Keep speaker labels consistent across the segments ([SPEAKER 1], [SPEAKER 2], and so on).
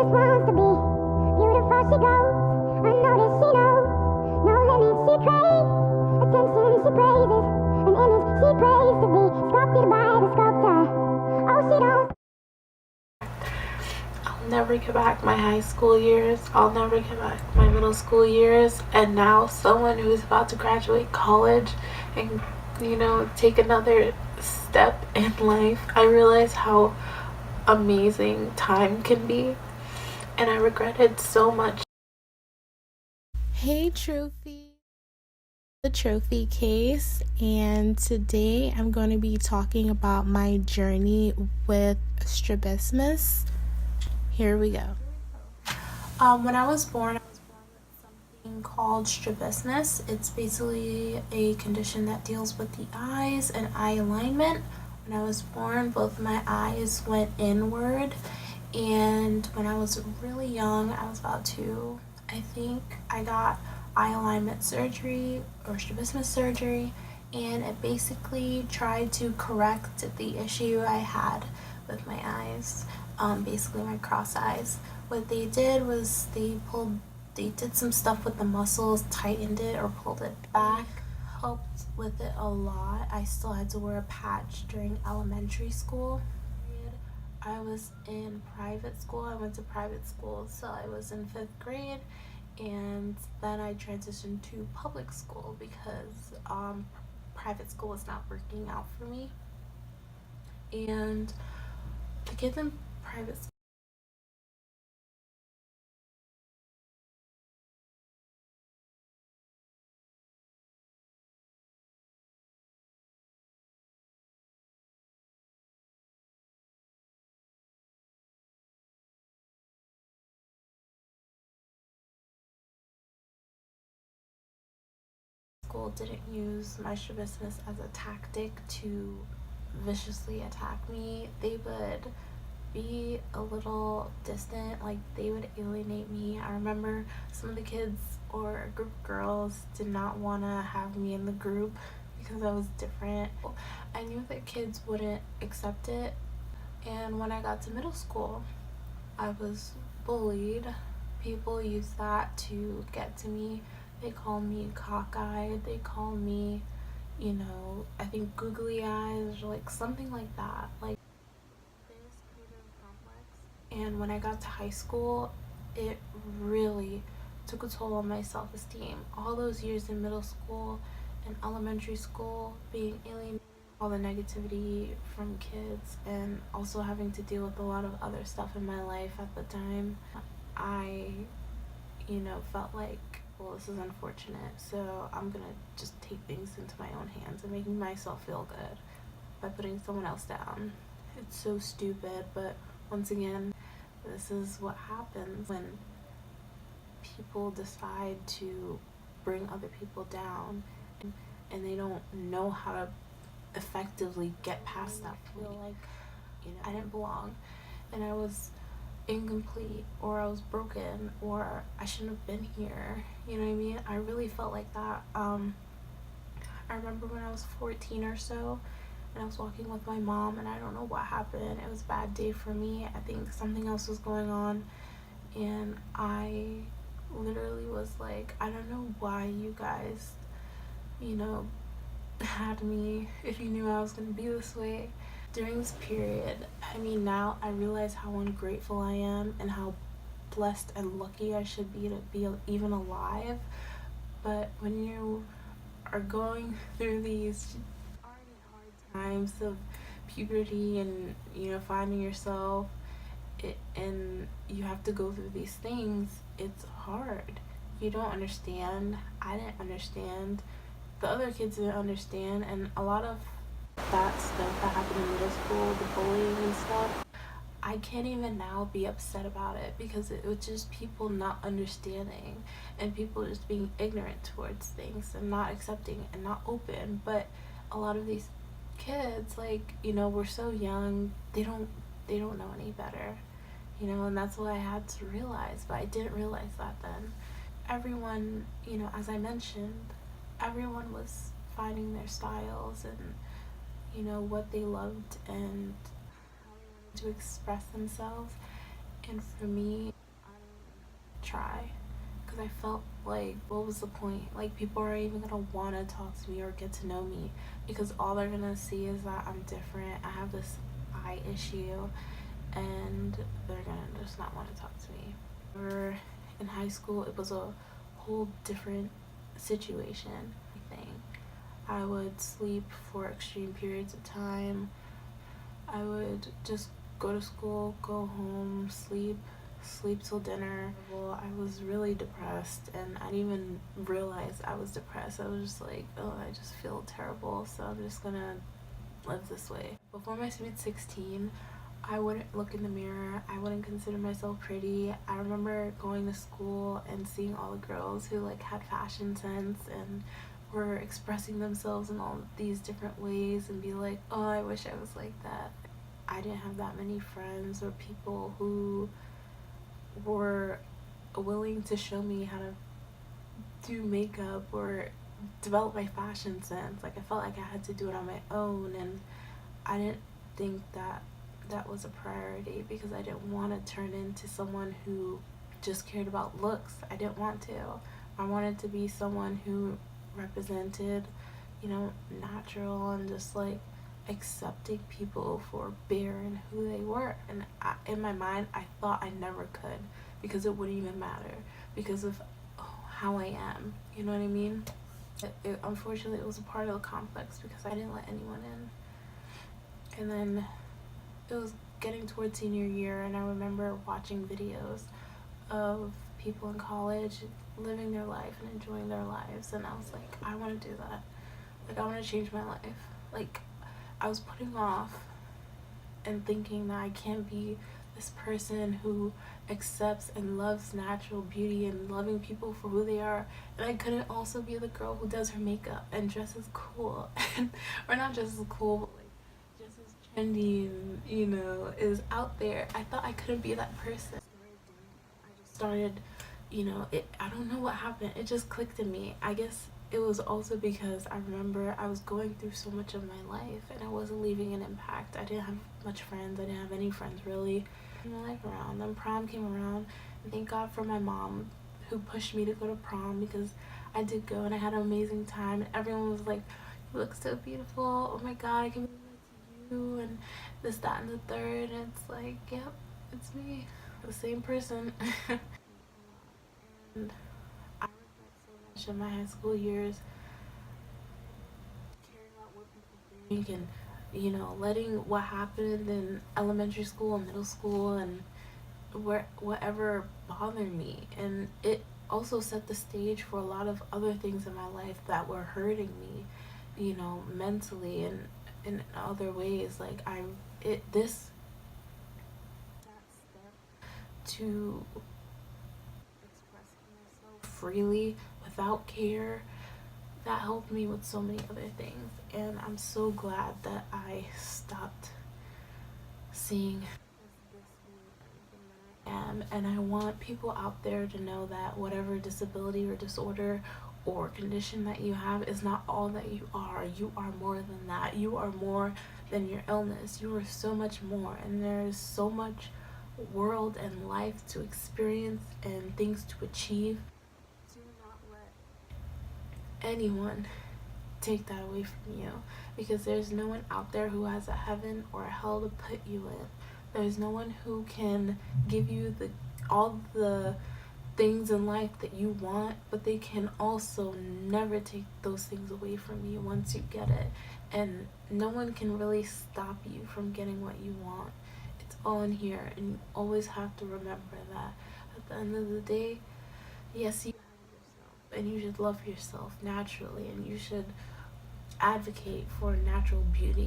[SPEAKER 1] just wants to be beautiful. She goes unnoticed. She knows no limits. She craves attention. She praises an image. She prays to be sculpted by the sculptor. Oh, she don't.
[SPEAKER 2] I'll never get back my high school years. I'll never get back my middle school years. And now someone who's about to graduate college and, take another step in life, I realize how amazing time can be. And I regret it so much. Hey, Trophy. The Trophy Case, and today I'm going to be talking about my journey with strabismus. Here we go. When I was born with something called strabismus. It's basically a condition that deals with the eyes and eye alignment. When I was born, both my eyes went inward, and when I was really young, I was about 2, I think, I got eye alignment surgery or strabismus surgery, and it basically tried to correct the issue I had with my eyes, basically my cross eyes. What they did was they did some stuff with the muscles, tightened it or pulled it back, helped with it a lot. I still had to wear a patch during elementary school. I was in private school. I went to private school, so I was in 5th grade, and then I transitioned to public school because private school was not working out for me. And the kids in private school didn't use my strabismus as a tactic to viciously attack me. They would be a little distant, like they would alienate me. I remember some of the kids or a group of girls did not want to have me in the group because I was different. I knew that kids wouldn't accept it, and when I got to middle school, I was bullied. People used that to get to me. They call me cockeyed. They call me, I think googly eyes or like something like that. Like this creative complex. And when I got to high school, it really took a toll on my self-esteem. All those years in middle school and elementary school, being alienated, all the negativity from kids, and also having to deal with a lot of other stuff in my life at the time, I, felt like, well, this is unfortunate, so I'm gonna just take things into my own hands and making myself feel good by putting someone else down. It's so stupid, but once again, this is what happens when people decide to bring other people down and they don't know how to effectively get past that point. I feel like, I didn't belong, and I was incomplete, or I was broken, or I shouldn't have been here. You know what I mean? I really felt like that. I remember when I was 14 or so, and I was walking with my mom, and I don't know what happened. It was a bad day for me. I think something else was going on, and I literally was like, I don't know why you guys, had me if you knew I was going to be this way. During this period, now I realize how ungrateful I am and how blessed and lucky I should be to be even alive. But when you are going through these already hard times of puberty and, finding yourself, and you have to go through these things, it's hard. You don't understand. I didn't understand. The other kids didn't understand, and a lot of that stuff that happened in middle school, the bullying and stuff, I can't even now be upset about it because it was just people not understanding and people just being ignorant towards things and not accepting and not open. But a lot of these kids, we're so young, they don't know any better, and that's what I had to realize, but I didn't realize that then. Everyone, as I mentioned, everyone was finding their styles and what they loved and how they wanted to express themselves, And for me, I didn't try because I felt like, what was the point? Like, people aren't even gonna want to talk to me or get to know me because all they're gonna see is that I'm different. I have this eye issue, and they're gonna just not want to talk to me. Or in high school, it was a whole different situation. I would sleep for extreme periods of time. I would just go to school, go home, sleep till dinner. Well, I was really depressed, and I didn't even realize I was depressed. I was just like, oh, I just feel terrible, so I'm just gonna live this way. Before my sweet 16, I wouldn't look in the mirror. I wouldn't consider myself pretty. I remember going to school and seeing all the girls who like had fashion sense and were expressing themselves in all these different ways and be like, oh, I wish I was like that. I didn't have that many friends or people who were willing to show me how to do makeup or develop my fashion sense. Like, I felt like I had to do it on my own, and I didn't think that that was a priority because I didn't want to turn into someone who just cared about looks. I didn't want to. I wanted to be someone who represented, natural and just like accepting people for being who they were. And in my mind, I thought I never could because it wouldn't even matter because of how I am. You know what I mean? Unfortunately, it was a part of the complex because I didn't let anyone in. And then it was getting towards senior year, and I remember watching videos of people in college living their life and enjoying their lives, and I was like, I want to do that. Like, I want to change my life. Like, I was putting off and thinking that I can't be this person who accepts and loves natural beauty and loving people for who they are, and I couldn't also be the girl who does her makeup and dresses cool or not just as cool, but like just as trendy and is out there. I thought I couldn't be that person. I just started, I don't know what happened. It just clicked in me. I guess it was also because I remember I was going through so much of my life and I wasn't leaving an impact. I didn't have much friends. I didn't have any friends really in my life around. Then prom came around, and thank God for my mom who pushed me to go to prom because I did go and I had an amazing time, and everyone was like, you look so beautiful, oh my god, I can be like you, and this, that, and the third, and it's like, yep, it's me, the same person. And I regret so much in my high school years caring about what people think and letting what happened in elementary school and middle school and whatever bothered me, and it also set the stage for a lot of other things in my life that were hurting me, mentally and in other ways. Like, this that step to expressing myself freely without care, that helped me with so many other things, and I'm so glad that I stopped seeing and I want people out there to know that whatever disability or disorder or condition that you have is not all that you are. You are more than that. You are more than your illness. You are so much more, and there is so much world and life to experience and things to achieve. Do not let anyone take that away from you, because there's no one out there who has a heaven or a hell to put you in. There's no one who can give you all the things in life that you want, but they can also never take those things away from you once you get it. And no one can really stop you from getting what you want. It's all in here, and you always have to remember that at the end of the day, yes, you have yourself, and you should love yourself naturally, and you should advocate for natural beauty.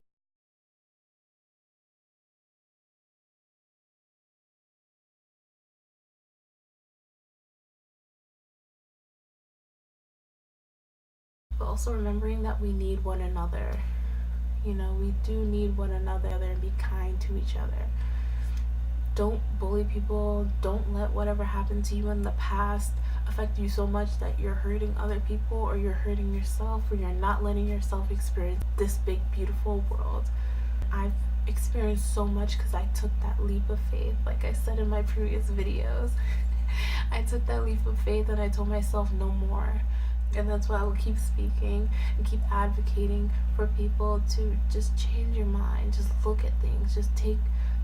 [SPEAKER 2] But also remembering that we need one another. We do need one another and be kind to each other. Don't bully people. Don't let whatever happened to you in the past affect you so much that you're hurting other people or you're hurting yourself, or you're not letting yourself experience this big, beautiful world. I've experienced so much because I took that leap of faith. Like I said in my previous videos, I took that leap of faith and I told myself no more. And that's why I will keep speaking and keep advocating for people to just change your mind, just look at things, just take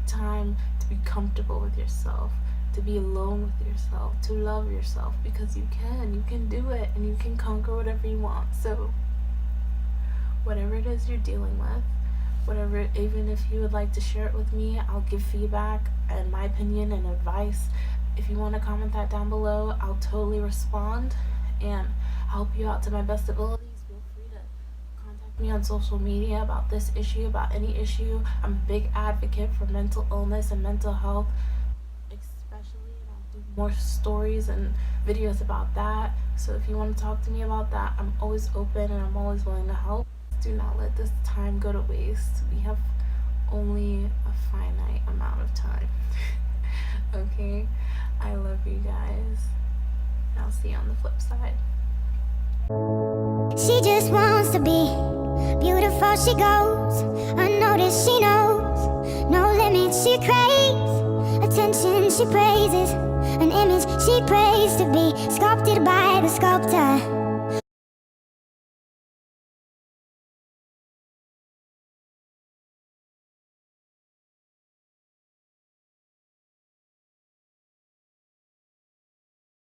[SPEAKER 2] time to be comfortable with yourself, to be alone with yourself, to love yourself, because you can do it, and you can conquer whatever you want. So whatever it is you're dealing with, whatever, even if you would like to share it with me, I'll give feedback and my opinion and advice. If you want to comment that down below, I'll totally respond and help you out to my best abilities. Feel free to contact me on social media about this issue, about any issue. I'm a big advocate for mental illness and mental health, especially, and I'll do more stories and videos about that. So if you want to talk to me about that, I'm always open and I'm always willing to help. Do not let this time go to waste. We have only a finite amount of time. Okay? I love you guys. And I'll see you on the flip side.
[SPEAKER 1] She just wants to be beautiful, she goes unnoticed, she knows no limits, she craves attention, she praises an image she prays to be sculpted by the sculptor.